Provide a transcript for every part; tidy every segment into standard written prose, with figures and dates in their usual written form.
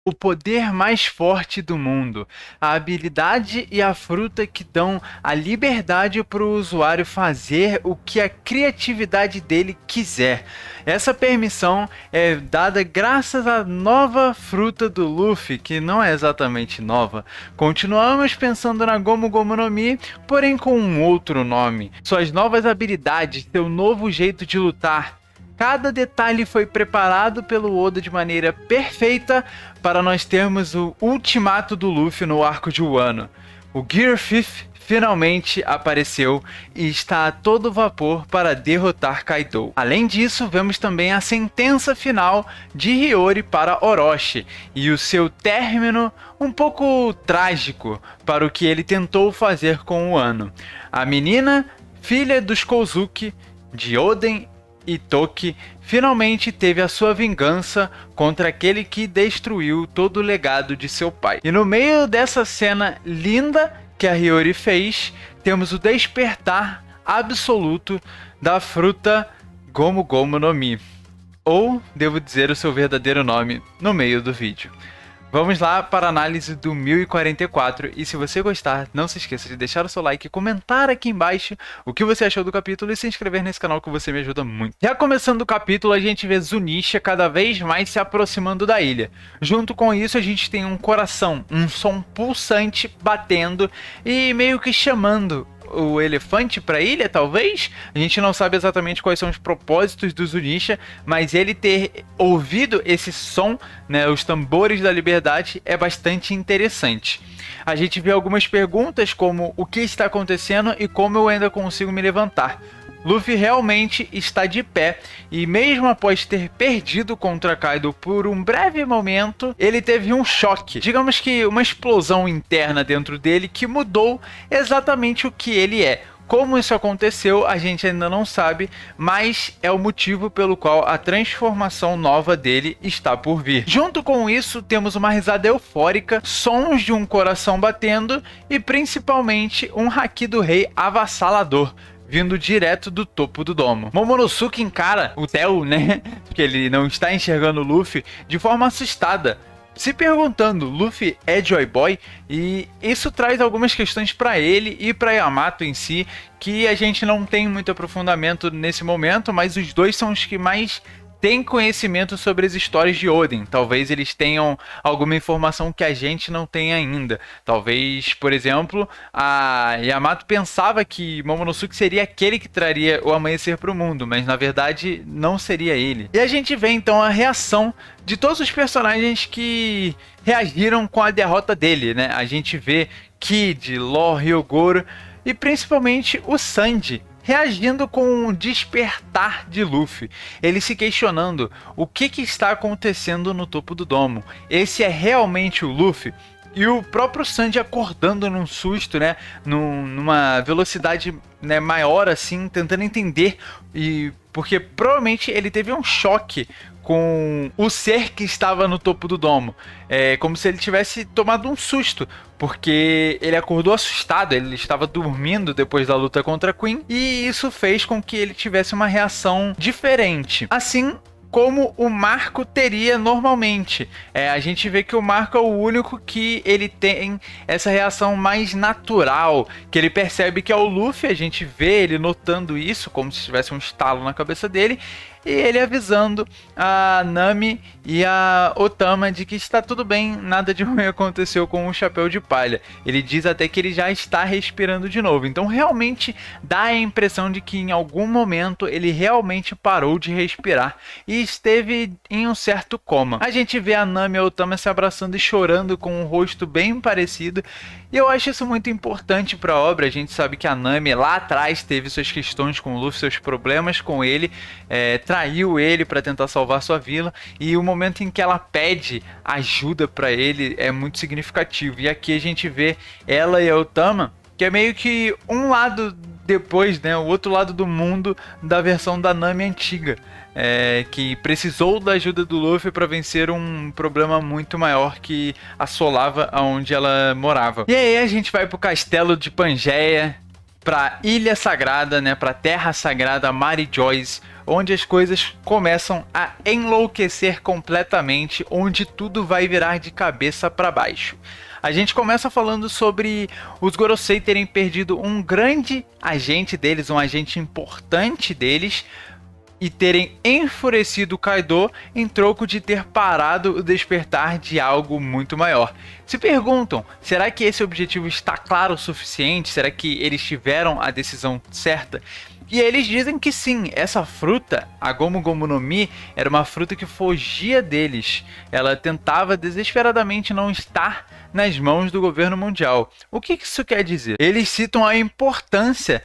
O poder mais forte do mundo, a habilidade e a fruta que dão a liberdade para o usuário fazer o que a criatividade dele quiser. Essa permissão é dada graças à nova fruta do Luffy, que não é exatamente nova. Continuamos pensando na Gomu Gomu no Mi, porém com um outro nome. Suas novas habilidades, seu novo jeito de lutar. Cada detalhe foi preparado pelo Oda de maneira perfeita para nós termos o ultimato do Luffy no arco de Wano. O Gear 5 finalmente apareceu e está a todo vapor para derrotar Kaido. Além disso, vemos também a sentença final de Hiyori para Orochi e o seu término um pouco trágico para o que ele tentou fazer com o Wano. A menina, filha dos Kozuki, de Oden e Toki, finalmente teve a sua vingança contra aquele que destruiu todo o legado de seu pai. E no meio dessa cena linda que a Hiyori fez, temos o despertar absoluto da fruta Gomu Gomu no Mi. Ou, devo dizer o seu verdadeiro nome no meio do vídeo. Vamos lá para a análise do 1044 e se você gostar, não se esqueça de deixar o seu like, comentar aqui embaixo o que você achou do capítulo e se inscrever nesse canal que você me ajuda muito. Já começando o capítulo, a gente vê Zunisha cada vez mais se aproximando da ilha. Junto com isso, a gente tem um coração, um som pulsante batendo e meio que chamando o elefante para a ilha, talvez? A gente não sabe exatamente quais são os propósitos do Zunisha, mas ele ter ouvido esse som, né, os tambores da liberdade, é bastante interessante. A gente vê algumas perguntas como o que está acontecendo e como eu ainda consigo me levantar. Luffy realmente está de pé e mesmo após ter perdido contra Kaido por um breve momento, ele teve um choque. Digamos que uma explosão interna dentro dele que mudou exatamente o que ele é. Como isso aconteceu, a gente ainda não sabe, mas é o motivo pelo qual a transformação nova dele está por vir. Junto com isso, temos uma risada eufórica, sons de um coração batendo e principalmente um haki do rei avassalador, vindo direto do topo do domo. Momonosuke encara o Theo, né, porque ele não está enxergando o Luffy, de forma assustada, se perguntando, Luffy é Joy Boy? E isso traz algumas questões para ele e para Yamato em si, que a gente não tem muito aprofundamento nesse momento, mas os dois são os que mais têm conhecimento sobre as histórias de Oden. Talvez eles tenham alguma informação que a gente não tem ainda. Talvez, por exemplo, a Yamato pensava que Momonosuke seria aquele que traria o amanhecer para o mundo, mas na verdade não seria ele. E a gente vê então a reação de todos os personagens que reagiram com a derrota dele, né? A gente vê Kid, Law, Hyogoro e principalmente o Sanji reagindo com um despertar de Luffy, ele se questionando o que está acontecendo no topo do domo. Esse é realmente o Luffy? E o próprio Sanji acordando num susto, né, numa velocidade, né, maior assim, tentando entender, e porque provavelmente ele teve um choque com o ser que estava no topo do domo. É como se ele tivesse tomado um susto, porque ele acordou assustado, ele estava dormindo depois da luta contra a Queen, e isso fez com que ele tivesse uma reação diferente. Assim como o Marco teria normalmente. A gente vê que o Marco é o único que ele tem essa reação mais natural, que ele percebe que é o Luffy, a gente vê ele notando isso, como se tivesse um estalo na cabeça dele, e ele avisando a Nami e a Otama de que está tudo bem, nada de ruim aconteceu com o Chapéu de Palha. Ele diz até que ele já está respirando de novo, então realmente dá a impressão de que em algum momento ele realmente parou de respirar e esteve em um certo coma. A gente vê a Nami e a Otama se abraçando e chorando com um rosto bem parecido, e eu acho isso muito importante para a obra. A gente sabe que a Nami lá atrás teve suas questões com o Luffy, seus problemas com ele, traiu ele para tentar salvar sua vila, e o momento em que ela pede ajuda para ele é muito significativo. E aqui a gente vê ela e a Otama, que é meio que um lado depois, né, o outro lado do mundo da versão da Nami antiga, que precisou da ajuda do Luffy para vencer um problema muito maior que assolava aonde ela morava. E aí a gente vai pro castelo de Pangeia, pra Ilha Sagrada, né, pra Terra Sagrada Mary Joyce, onde as coisas começam a enlouquecer completamente, onde tudo vai virar de cabeça para baixo. A gente começa falando sobre os Gorosei terem perdido um grande agente deles, um agente importante deles, e terem enfurecido Kaido em troco de ter parado o despertar de algo muito maior. Se perguntam, será que esse objetivo está claro o suficiente? Será que eles tiveram a decisão certa? E eles dizem que sim, essa fruta, a Gomu Gomu no Mi, era uma fruta que fugia deles. Ela tentava desesperadamente não estar nas mãos do governo mundial. O que isso quer dizer? Eles citam a importância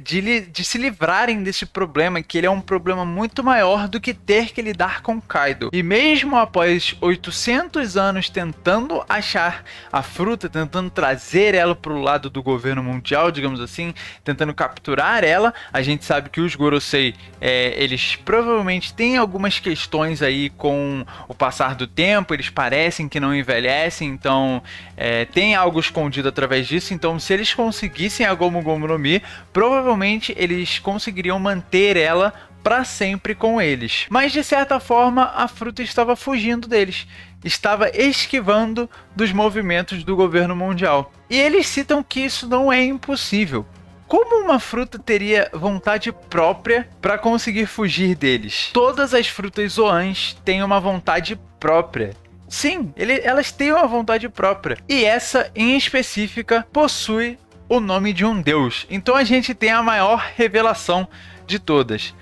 de se livrarem desse problema, que ele é um problema muito maior do que ter que lidar com Kaido. E mesmo após 800 anos tentando achar a fruta, tentando trazer ela para o lado do governo mundial, digamos assim, tentando capturar ela, a gente sabe que os Gorosei, eles provavelmente têm algumas questões aí com o passar do tempo, eles parecem que não envelhecem, então tem algo escondido através disso. Então se eles conseguissem a Gomu Gomu no Mi, provavelmente eles conseguiriam manter ela para sempre com eles. Mas de certa forma a fruta estava fugindo deles, estava esquivando dos movimentos do governo mundial. E eles citam que isso não é impossível. Como uma fruta teria vontade própria para conseguir fugir deles? Todas as frutas zoans têm uma vontade própria. Sim, elas têm uma vontade própria. E essa em específica possui o nome de um deus. Então a gente tem a maior revelação de todas.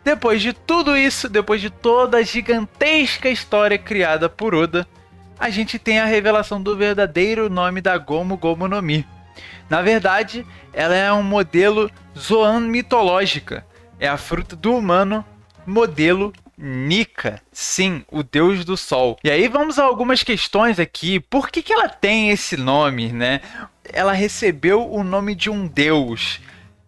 Depois de tudo isso, depois de toda a gigantesca história criada por Oda, a gente tem a revelação do verdadeiro nome da Gomu Gomu no Mi. Na verdade, ela é um modelo Zoan mitológica. É a fruta do humano modelo Nika, sim, o deus do sol. E aí vamos a algumas questões aqui. Por que ela tem esse nome, né? Ela recebeu o nome de um deus.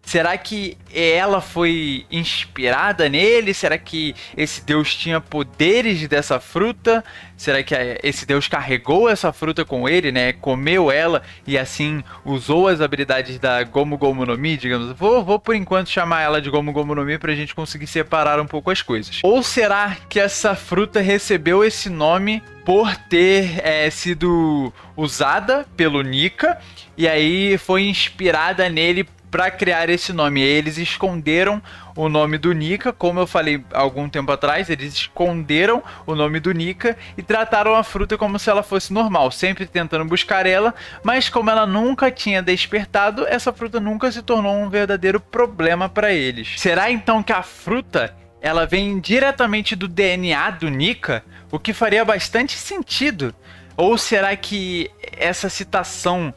Será que ela foi inspirada nele? Será que esse deus tinha poderes dessa fruta? Será que esse deus carregou essa fruta com ele, né? Comeu ela e assim usou as habilidades da Gomu Gomu no Mi, digamos. Vou por enquanto chamar ela de Gomu Gomu no Mi pra gente conseguir separar um pouco as coisas. Ou será que essa fruta recebeu esse nome por ter sido usada pelo Nika e aí foi inspirada nele para criar esse nome? Eles esconderam o nome do Nika, como eu falei algum tempo atrás, eles esconderam o nome do Nika e trataram a fruta como se ela fosse normal, sempre tentando buscar ela, mas como ela nunca tinha despertado, essa fruta nunca se tornou um verdadeiro problema para eles. Será então que a fruta ela vem diretamente do DNA do Nika, o que faria bastante sentido? Ou será que essa citação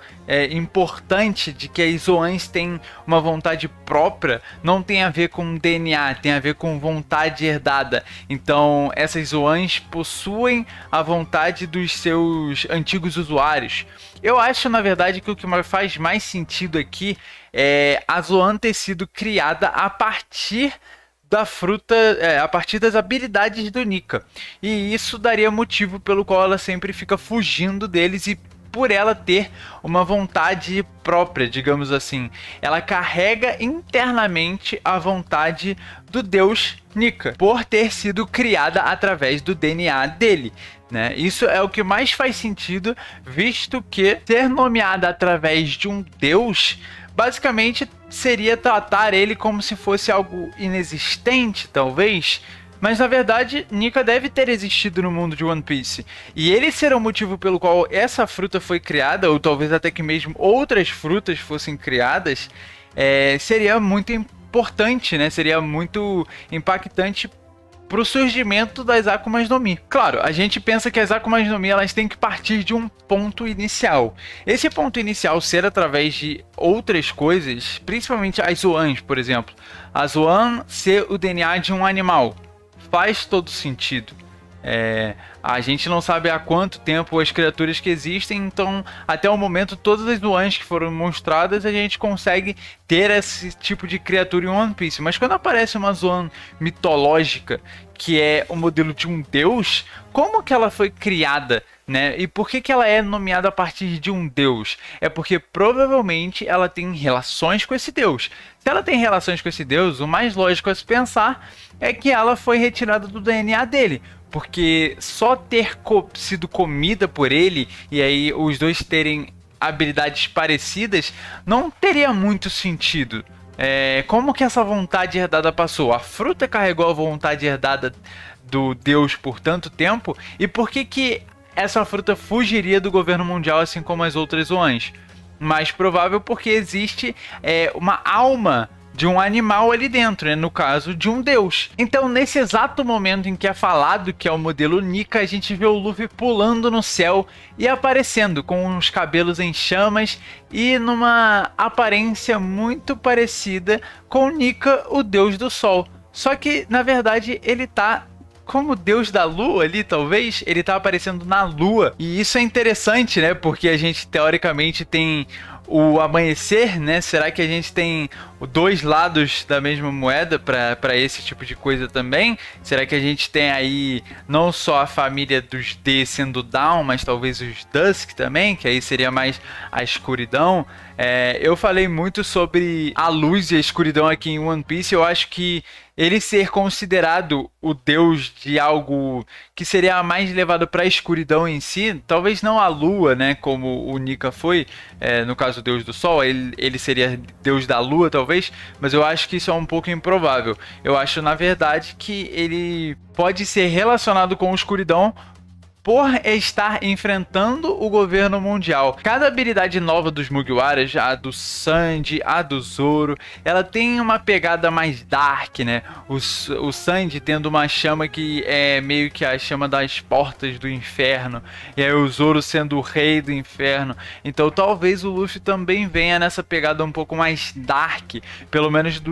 importante de que as Zoans têm uma vontade própria não tem a ver com DNA, tem a ver com vontade herdada? Então essas Zoans possuem a vontade dos seus antigos usuários. Eu acho, na verdade, que o que faz mais sentido aqui é a Zoan ter sido criada a partir da fruta, a partir das habilidades do Nika. E isso daria motivo pelo qual ela sempre fica fugindo deles e por ela ter uma vontade própria, digamos assim. Ela carrega internamente a vontade do deus Nika, por ter sido criada através do DNA dele, né? Isso é o que mais faz sentido, visto que ser nomeada através de um deus basicamente seria tratar ele como se fosse algo inexistente, talvez. Mas na verdade, Nika deve ter existido no mundo de One Piece. E ele será o motivo pelo qual essa fruta foi criada, ou talvez até que mesmo outras frutas fossem criadas, seria muito importante, né? Seria muito impactante para o surgimento das Akumas no Mi. Claro, a gente pensa que as Akumas no Mi elas têm que partir de um ponto inicial. Esse ponto inicial ser através de outras coisas, principalmente as Zoans, por exemplo. A Zoan ser o DNA de um animal faz todo sentido. A gente não sabe há quanto tempo as criaturas que existem, então até o momento todas as Zoans que foram mostradas a gente consegue ter esse tipo de criatura em One Piece. Mas quando aparece uma Zoan mitológica, que é o modelo de um deus, como que ela foi criada, né? E por que que ela é nomeada a partir de um deus? É porque provavelmente ela tem relações com esse deus. Se ela tem relações com esse deus, o mais lógico a se pensar é que ela foi retirada do DNA dele. Porque só ter sido comida por ele e aí os dois terem habilidades parecidas não teria muito sentido. Como que essa vontade herdada passou? A fruta carregou a vontade herdada do Deus por tanto tempo? E por que que essa fruta fugiria do governo mundial assim como as outras Zoans? Mais provável porque existe uma alma de um animal ali dentro, né? No caso de um deus. Então, nesse exato momento em que é falado que é o modelo Nika, a gente vê o Luffy pulando no céu e aparecendo com os cabelos em chamas e numa aparência muito parecida com Nika, o deus do sol. Só que, na verdade, ele tá como deus da lua ali, talvez, ele tá aparecendo na lua. E isso é interessante, né? Porque a gente, teoricamente, tem o amanhecer, né? Será que a gente tem dois lados da mesma moeda para esse tipo de coisa também? Será que a gente tem aí não só a família dos D sendo Down, mas talvez os Dusk também, que aí seria mais a escuridão? Eu falei muito sobre a luz e a escuridão aqui em One Piece. Eu acho que ele ser considerado o deus de algo que seria mais levado para a escuridão em si, talvez não a lua, né, como o Nika foi, no caso o deus do sol, ele seria deus da lua talvez, mas eu acho que isso é um pouco improvável. Eu acho na verdade que ele pode ser relacionado com a escuridão por estar enfrentando o governo mundial. Cada habilidade nova dos Mugiwaras, a do Sanji, a do Zoro, ela tem uma pegada mais dark, né? O Sanji tendo uma chama que é meio que a chama das portas do inferno, e aí o Zoro sendo o rei do inferno. Então talvez o Luffy também venha nessa pegada um pouco mais dark, pelo menos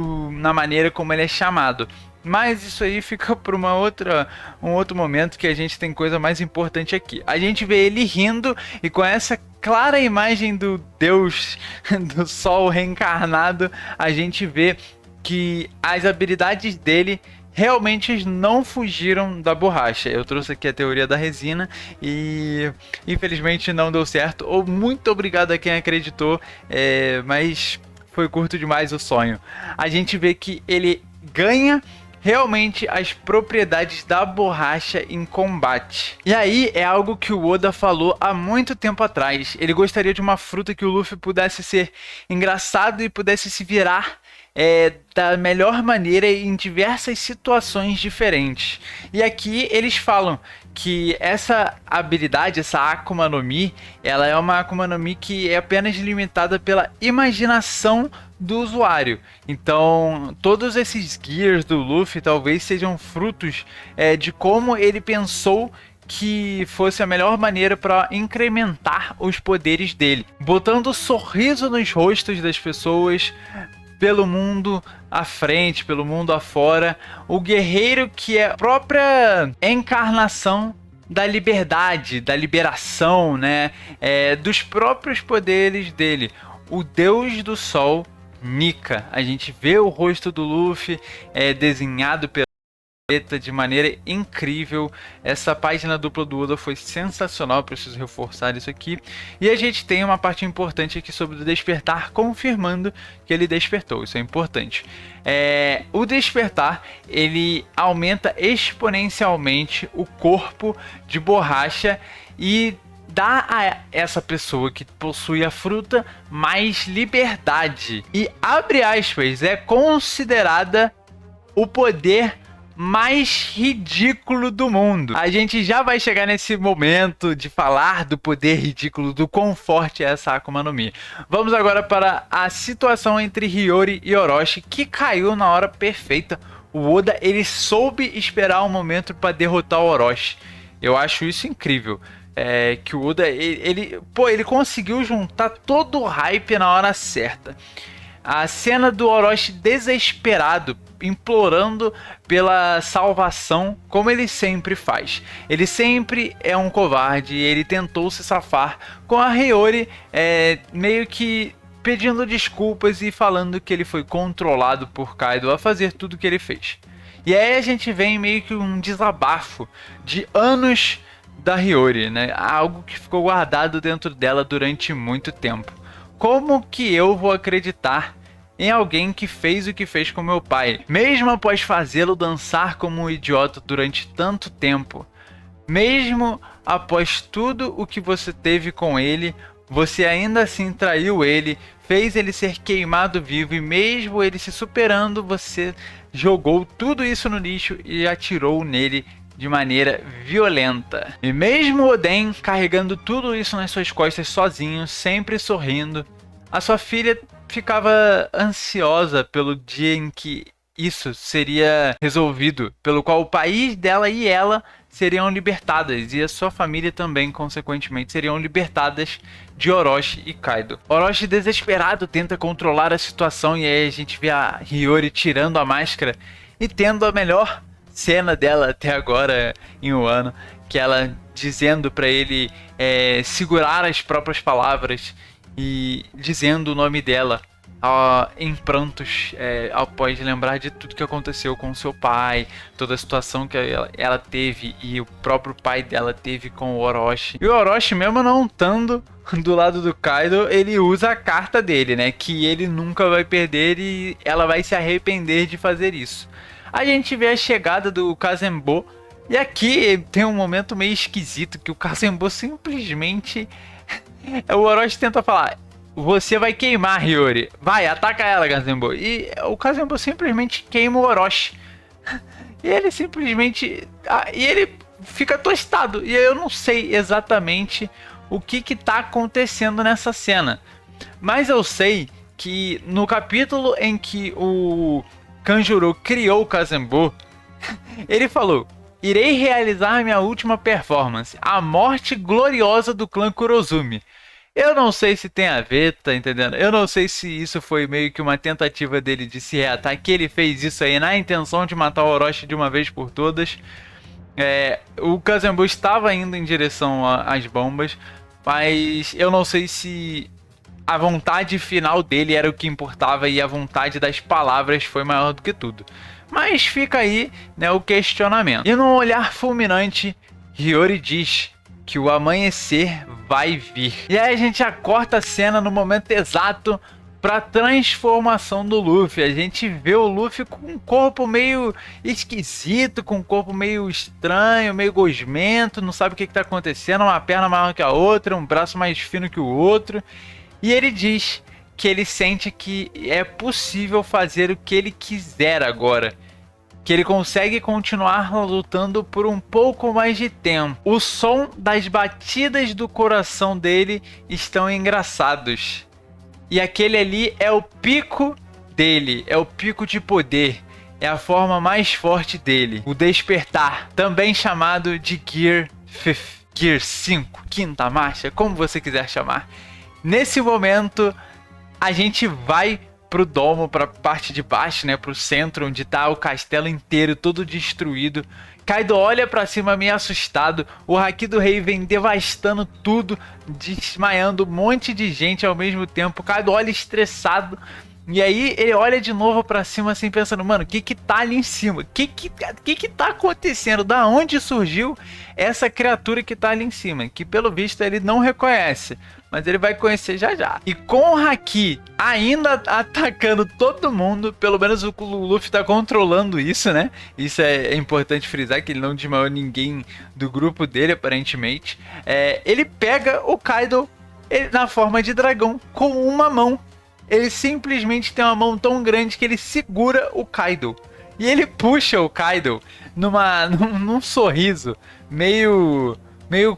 na maneira como ele é chamado. Mas isso aí fica para um outro momento, que a gente tem coisa mais importante aqui. A gente vê ele rindo e com essa clara imagem do Deus do Sol reencarnado, a gente vê que as habilidades dele realmente não fugiram da borracha. Eu trouxe aqui a teoria da resina e infelizmente não deu certo. Ou muito obrigado a quem acreditou, mas foi curto demais o sonho. A gente vê que ele ganha realmente as propriedades da borracha em combate. E aí é algo que o Oda falou há muito tempo atrás. Ele gostaria de uma fruta que o Luffy pudesse ser engraçado e pudesse se virar da melhor maneira em diversas situações diferentes. E aqui eles falam que essa habilidade, essa Akuma no Mi, ela é uma Akuma no Mi que é apenas limitada pela imaginação do usuário. Então, todos esses gears do Luffy talvez sejam frutos de como ele pensou que fosse a melhor maneira para incrementar os poderes dele, botando sorriso nos rostos das pessoas pelo mundo à frente, pelo mundo afora. O guerreiro que é a própria encarnação da liberdade, da liberação, né? Dos próprios poderes dele. O Deus do Sol, Nika. A gente vê o rosto do Luffy desenhado pela de maneira incrível. Essa página dupla do Oda foi sensacional, preciso reforçar isso aqui. E a gente tem uma parte importante aqui sobre o despertar, confirmando que ele despertou, isso é importante. O despertar, ele aumenta exponencialmente o corpo de borracha e dá a essa pessoa que possui a fruta mais liberdade. E, abre aspas, é considerada o poder mais ridículo do mundo. A gente já vai chegar nesse momento de falar do poder ridículo, do quão forte é essa Akuma no Mi. Vamos agora para a situação entre Hiyori e Orochi, que caiu na hora perfeita. O Oda, ele soube esperar um momento para derrotar o Orochi. Eu acho isso incrível. Que o Oda, ele conseguiu juntar todo o hype na hora certa. A cena do Orochi desesperado, implorando pela salvação, como ele sempre faz. Ele sempre é um covarde, ele tentou se safar com a Hiyori, meio que pedindo desculpas e falando que ele foi controlado por Kaido a fazer tudo o que ele fez. E aí a gente vem meio que um desabafo de anos da Hiyori, né? Algo que ficou guardado dentro dela durante muito tempo. Como que eu vou acreditar em alguém que fez o que fez com meu pai, mesmo após fazê-lo dançar como um idiota durante tanto tempo? Mesmo após tudo o que você teve com ele, você ainda assim traiu ele, fez ele ser queimado vivo, e mesmo ele se superando, você jogou tudo isso no lixo e atirou nele de maneira violenta. E mesmo Oden carregando tudo isso nas suas costas sozinho, sempre sorrindo, a sua filha ficava ansiosa pelo dia em que isso seria resolvido, pelo qual o país dela e ela seriam libertadas, e a sua família também, consequentemente, seriam libertadas de Orochi e Kaido. Orochi, desesperado, tenta controlar a situação, e aí a gente vê a Hiyori tirando a máscara e tendo a melhor cena dela até agora em Wano, que ela dizendo para ele segurar as próprias palavras e dizendo o nome dela em prantos, após lembrar de tudo que aconteceu com seu pai, toda a situação que ela teve e o próprio pai dela teve com o Orochi. E o Orochi, mesmo não estando do lado do Kaido, ele usa a carta dele, né, que ele nunca vai perder e ela vai se arrepender de fazer isso. A gente vê a chegada do Kazembo, e aqui tem um momento meio esquisito que o Kazembo simplesmente o Orochi tenta falar: você vai queimar, Hiyori. Vai, ataca ela, Kazembo. E o Kazembo simplesmente queima o Orochi. E ele simplesmente... e ele fica tostado. E eu não sei exatamente o que tá acontecendo nessa cena. Mas eu sei que no capítulo em que o Kanjuro criou o Kazembo, ele falou: irei realizar minha última performance, a morte gloriosa do clã Kurozumi. Eu não sei se tem a ver, tá entendendo? Eu não sei se isso foi meio que uma tentativa dele de se reatar, que ele fez isso aí na intenção de matar o Orochi de uma vez por todas. O Kazembo estava indo em direção às bombas, mas eu não sei se a vontade final dele era o que importava e a vontade das palavras foi maior do que tudo. Mas fica aí, né, o questionamento. E num olhar fulminante, Hiyori diz que o amanhecer vai vir. E aí a gente já corta a cena no momento exato para transformação do Luffy. A gente vê o Luffy com um corpo meio esquisito, com um corpo meio estranho, meio gosmento, não sabe o que está acontecendo, uma perna maior que a outra, um braço mais fino que o outro. E ele diz que ele sente que é possível fazer o que ele quiser agora, que ele consegue continuar lutando por um pouco mais de tempo. O som das batidas do coração dele estão engraçados. E aquele ali é o pico dele, é o pico de poder, é a forma mais forte dele. O despertar, também chamado de Gear 5, Gear 5, quinta marcha, como você quiser chamar. Nesse momento, a gente vai pro domo, pra parte de baixo, né, pro centro, onde tá o castelo inteiro, todo destruído. Kaido olha pra cima meio assustado, o Haki do Rei vem devastando tudo, desmaiando um monte de gente ao mesmo tempo. Kaido olha estressado, e aí ele olha de novo pra cima assim, pensando: mano, o que tá ali em cima? O que tá acontecendo? Da onde surgiu essa criatura que tá ali em cima? Que pelo visto ele não reconhece, mas ele vai conhecer já já. E com o Haki ainda atacando todo mundo, pelo menos o Luffy tá controlando isso, né? Isso é importante frisar, que ele não desmaiou ninguém do grupo dele, aparentemente. Ele pega o Kaido na forma de dragão com uma mão. Ele simplesmente tem uma mão tão grande que ele segura o Kaido. E ele puxa o Kaido num sorriso meio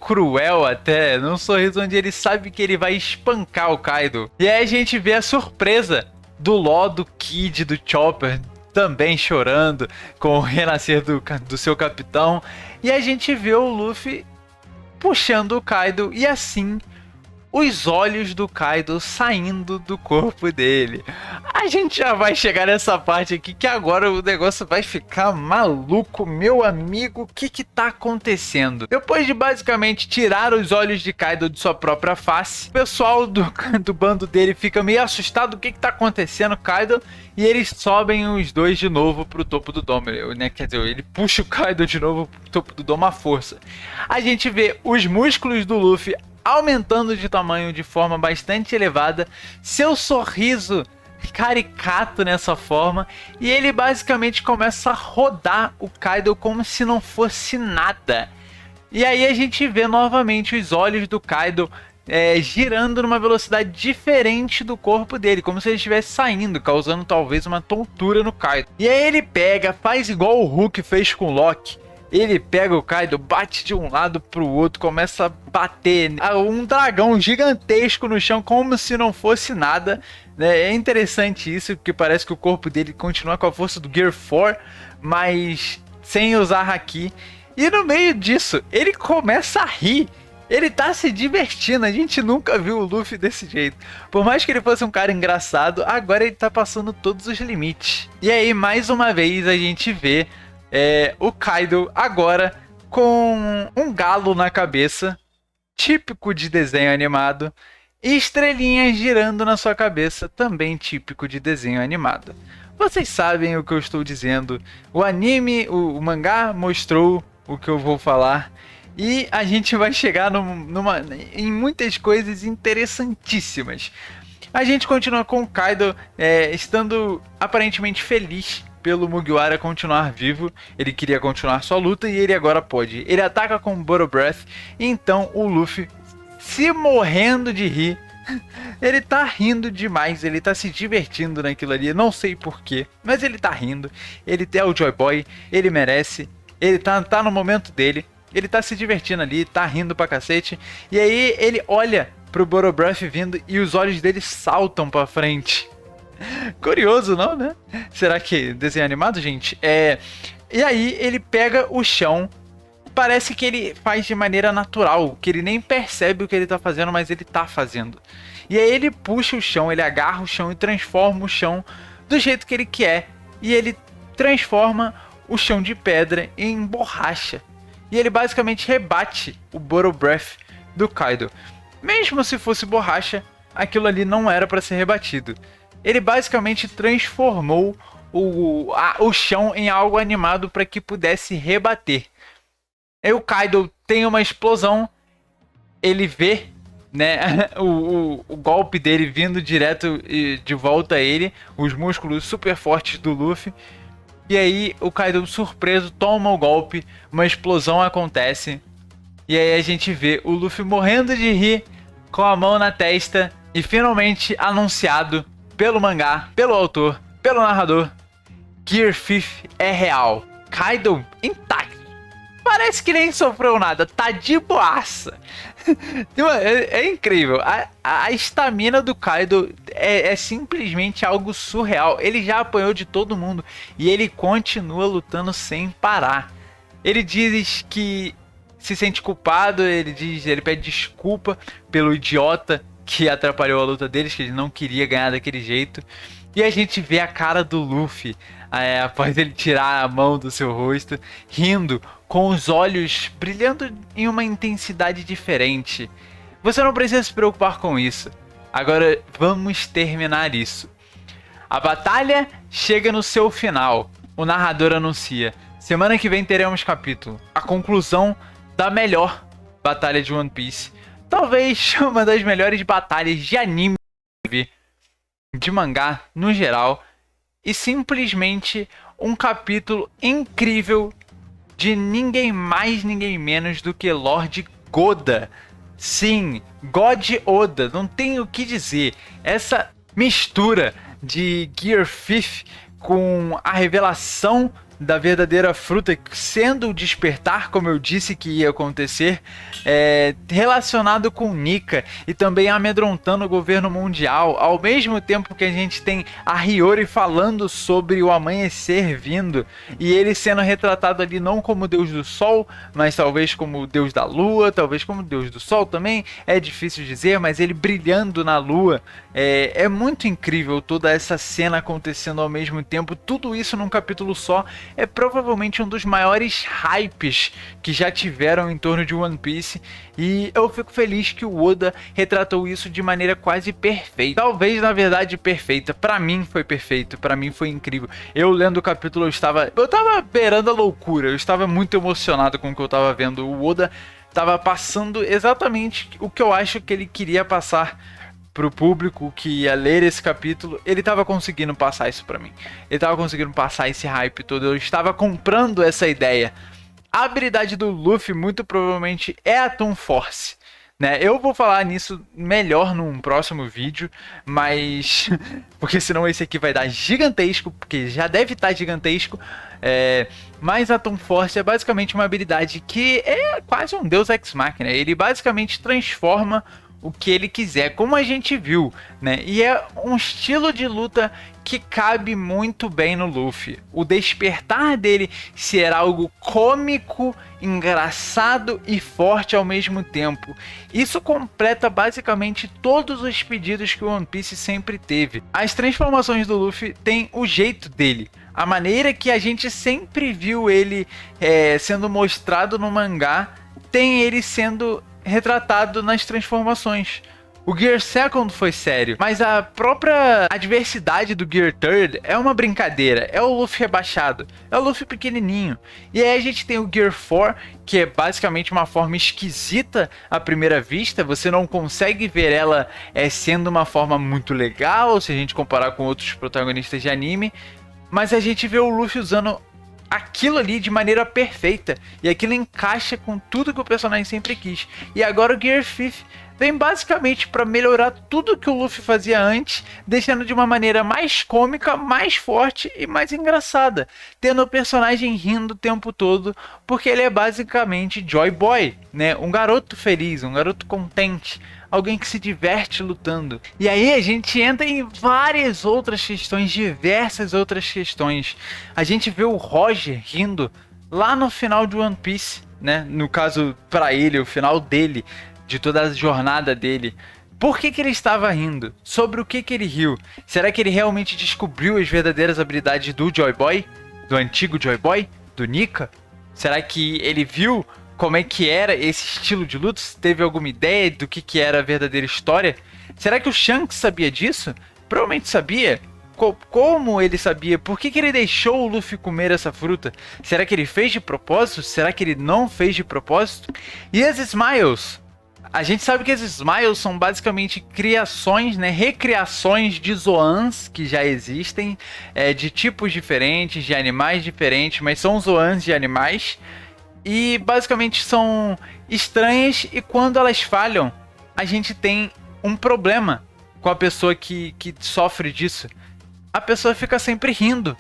cruel até, num sorriso onde ele sabe que ele vai espancar o Kaido. E aí a gente vê a surpresa do Law, do Kid, do Chopper também chorando com o renascer do seu capitão. E a gente vê o Luffy puxando o Kaido, e assim os olhos do Kaido saindo do corpo dele. A gente já vai chegar nessa parte aqui que agora o negócio vai ficar maluco, meu amigo. O que tá acontecendo? Depois de basicamente tirar os olhos de Kaido de sua própria face, o pessoal do bando dele fica meio assustado. O que tá acontecendo, Kaido? E eles sobem os dois de novo pro topo do domo, né? Quer dizer, ele puxa o Kaido de novo pro topo do domo à força. A gente vê os músculos do Luffy aumentando de tamanho de forma bastante elevada, seu sorriso caricato nessa forma, e ele basicamente começa a rodar o Kaido como se não fosse nada. E aí a gente vê novamente os olhos do Kaido girando numa velocidade diferente do corpo dele, como se ele estivesse saindo, causando talvez uma tontura no Kaido. E aí ele pega, faz igual o Hulk fez com o Loki. Ele pega o Kaido, bate de um lado pro outro, começa a bater um dragão gigantesco no chão como se não fosse nada. É interessante isso, porque parece que o corpo dele continua com a força do Gear 4, mas sem usar Haki. E no meio disso, ele começa a rir. Ele tá se divertindo, a gente nunca viu o Luffy desse jeito. Por mais que ele fosse um cara engraçado, agora ele tá passando todos os limites. E aí, mais uma vez, a gente vê o Kaido agora com um galo na cabeça, típico de desenho animado, e estrelinhas girando na sua cabeça, também típico de desenho animado. Vocês sabem o que eu estou dizendo. O anime, o mangá mostrou o que eu vou falar. E a gente vai chegar em muitas coisas interessantíssimas. A gente continua com o Kaido estando aparentemente feliz pelo Mugiwara continuar vivo. Ele queria continuar sua luta e ele agora pode. Ele ataca com o Bottle Breath. E então o Luffy, se morrendo de rir, ele tá rindo demais. Ele tá se divertindo naquilo ali. Não sei porquê, mas ele tá rindo. Ele é o Joy Boy, ele merece. Ele tá no momento dele. Ele tá se divertindo ali, tá rindo pra cacete. E aí ele olha pro Bottle Breath vindo e os olhos dele saltam pra frente. Curioso, não, né? Será que desenho animado, gente? E aí ele pega o chão. Parece que ele faz de maneira natural, que ele nem percebe o que ele tá fazendo, mas ele tá fazendo. E aí ele puxa o chão, ele agarra o chão e transforma o chão do jeito que ele quer. E ele transforma o chão de pedra em borracha. E ele basicamente rebate o Bottle Breath do Kaido. Mesmo se fosse borracha, aquilo ali não era para ser rebatido. Ele basicamente transformou o chão em algo animado para que pudesse rebater. Aí o Kaido tem uma explosão, ele vê, né, o golpe dele vindo direto de volta a ele, os músculos super fortes do Luffy. E aí o Kaido, surpreso, toma o golpe, uma explosão acontece. E aí a gente vê o Luffy morrendo de rir, com a mão na testa, e finalmente anunciado pelo mangá, pelo autor, pelo narrador, Gear 5 é real. Kaido intacto. Parece que nem sofreu nada, tá de boaça. É incrível. A estamina do Kaido é simplesmente algo surreal. Ele já apanhou de todo mundo e ele continua lutando sem parar. Ele diz que se sente culpado, ele pede desculpa pelo idiota que atrapalhou a luta deles, que ele não queria ganhar daquele jeito. E a gente vê a cara do Luffy após ele tirar a mão do seu rosto, rindo, com os olhos brilhando em uma intensidade diferente. Você não precisa se preocupar com isso. Agora vamos terminar isso. A batalha chega no seu final. O narrador anuncia: semana que vem teremos capítulo, a conclusão da melhor batalha de One Piece. Talvez uma das melhores batalhas de anime, de mangá no geral. E simplesmente um capítulo incrível de ninguém mais, ninguém menos do que Lord Goda. Sim, God Oda, não tem o que dizer. Essa mistura de Gear 5 com a revelação da verdadeira fruta sendo o despertar, como eu disse que ia acontecer, relacionado com Nika e também amedrontando o governo mundial, ao mesmo tempo que a gente tem a Hiyori falando sobre o amanhecer vindo e ele sendo retratado ali não como deus do sol, mas talvez como deus da lua, talvez como deus do sol também, é difícil dizer, mas ele brilhando na lua. É muito incrível toda essa cena acontecendo ao mesmo tempo, tudo isso num capítulo só. É provavelmente um dos maiores hypes que já tiveram em torno de One Piece, e eu fico feliz que o Oda retratou isso de maneira quase perfeita. Talvez, na verdade, perfeita. Pra mim foi perfeito, pra mim foi incrível. Eu lendo o capítulo, eu tava beirando a loucura, eu estava muito emocionado com o que eu tava vendo. O Oda tava passando exatamente o que eu acho que ele queria passar pro público que ia ler esse capítulo. Ele tava conseguindo passar isso pra mim. Ele tava conseguindo passar esse hype todo. Eu estava comprando essa ideia. A habilidade do Luffy muito provavelmente é a Toon Force, né? Eu vou falar nisso melhor num próximo vídeo, mas porque senão esse aqui vai dar gigantesco, porque já deve estar gigantesco. Mas a Toon Force é basicamente uma habilidade que é quase um Deus Ex Machina. Ele basicamente transforma o que ele quiser, como a gente viu, né? E é um estilo de luta que cabe muito bem no Luffy. O despertar dele ser algo cômico, engraçado e forte ao mesmo tempo. Isso completa basicamente todos os pedidos que o One Piece sempre teve. As transformações do Luffy têm o jeito dele. A maneira que a gente sempre viu ele sendo mostrado no mangá, tem ele sendo retratado nas transformações. O Gear Second foi sério, mas a própria adversidade do Gear Third é uma brincadeira. É o Luffy rebaixado, é o Luffy pequenininho. E aí a gente tem o Gear 4, que é basicamente uma forma esquisita à primeira vista. Você não consegue ver ela sendo uma forma muito legal se a gente comparar com outros protagonistas de anime. Mas a gente vê o Luffy usando aquilo ali de maneira perfeita, e aquilo encaixa com tudo que o personagem sempre quis. E agora o Gear 5 vem basicamente para melhorar tudo que o Luffy fazia antes, deixando de uma maneira mais cômica, mais forte e mais engraçada, tendo o personagem rindo o tempo todo, porque ele é basicamente Joy Boy, né? Um garoto feliz, um garoto contente, alguém que se diverte lutando. E aí a gente entra em várias outras questões, diversas outras questões. A gente vê o Roger rindo lá no final de One Piece, né? No caso, para ele, o final dele, de toda a jornada dele. Por que ele estava rindo? Sobre o que ele riu? Será que ele realmente descobriu as verdadeiras habilidades do Joy Boy? Do antigo Joy Boy? Do Nika? Será que ele viu como é que era esse estilo de luta? Teve alguma ideia do que era a verdadeira história? Será que o Shanks sabia disso? Provavelmente sabia. Como ele sabia? Por que ele deixou o Luffy comer essa fruta? Será que ele fez de propósito? Será que ele não fez de propósito? E as Smiles? A gente sabe que as Smiles são basicamente criações, né, recriações de Zoans que já existem, de tipos diferentes, de animais diferentes, mas são Zoans de animais. E basicamente são estranhas, e quando elas falham, a gente tem um problema com a pessoa que sofre disso. A pessoa fica sempre rindo.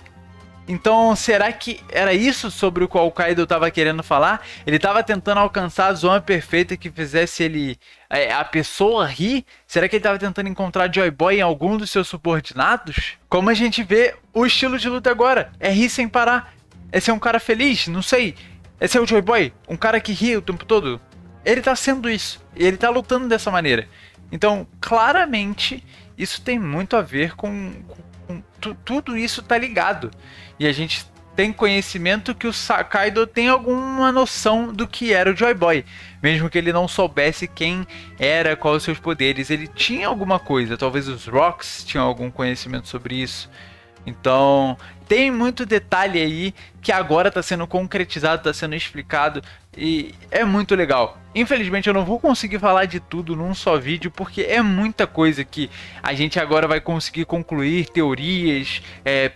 Então, será que era isso sobre o qual o Kaido estava querendo falar? Ele estava tentando alcançar a zona perfeita que fizesse ele, a pessoa rir? Será que ele estava tentando encontrar Joy Boy em algum dos seus subordinados? Como a gente vê o estilo de luta agora, é rir sem parar. É ser um cara feliz? Não sei. É ser o Joy Boy? Um cara que ri o tempo todo? Ele tá sendo isso. E ele tá lutando dessa maneira. Então, claramente, isso tem muito a ver com tudo isso tá ligado. E a gente tem conhecimento que o Kaido tem alguma noção do que era o Joy Boy. Mesmo que ele não soubesse quem era, quais os seus poderes. Ele tinha alguma coisa. Talvez os Rocks tinham algum conhecimento sobre isso. Então, tem muito detalhe aí que agora está sendo concretizado, está sendo explicado, e é muito legal. Infelizmente eu não vou conseguir falar de tudo num só vídeo, porque é muita coisa que a gente agora vai conseguir concluir, teorias,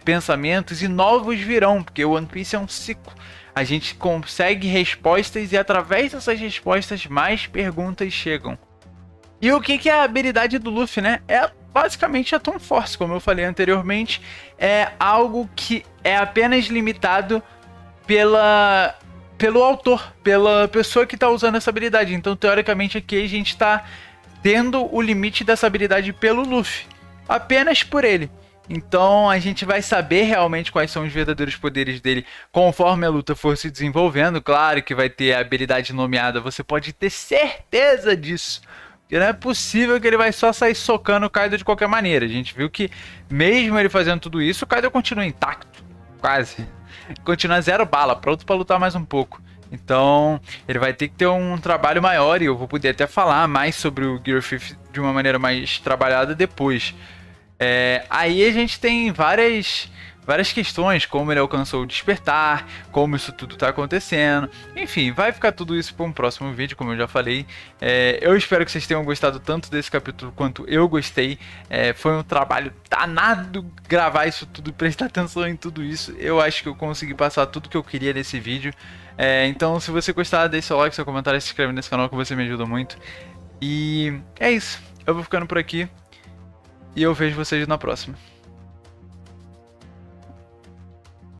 pensamentos, e novos virão, porque o One Piece é um ciclo. A gente consegue respostas, e através dessas respostas mais perguntas chegam. E o que é a habilidade do Luffy, né? É basicamente a Tom Force, como eu falei anteriormente, é algo que é apenas limitado pelo autor, pela pessoa que está usando essa habilidade. Então, teoricamente, aqui a gente está tendo o limite dessa habilidade pelo Luffy, apenas por ele. Então a gente vai saber realmente quais são os verdadeiros poderes dele conforme a luta for se desenvolvendo. Claro que vai ter a habilidade nomeada, você pode ter certeza disso. Porque não é possível que ele vai só sair socando o Kaido de qualquer maneira. A gente viu que mesmo ele fazendo tudo isso, o Kaido continua intacto, quase. Continua 0 bala, pronto para lutar mais um pouco. Então ele vai ter que ter um trabalho maior e eu vou poder até falar mais sobre o Gear 5 de uma maneira mais trabalhada depois. Aí a gente tem várias questões, como ele alcançou o despertar, como isso tudo está acontecendo. Enfim, vai ficar tudo isso para um próximo vídeo, como eu já falei. Eu espero que vocês tenham gostado tanto desse capítulo quanto eu gostei. Foi um trabalho danado gravar isso tudo, prestar atenção em tudo isso. Eu acho que eu consegui passar tudo que eu queria nesse vídeo. Então, se você gostar, deixe seu like, seu comentário, se inscreve nesse canal que você me ajuda muito. E é isso, eu vou ficando por aqui. E eu vejo vocês na próxima.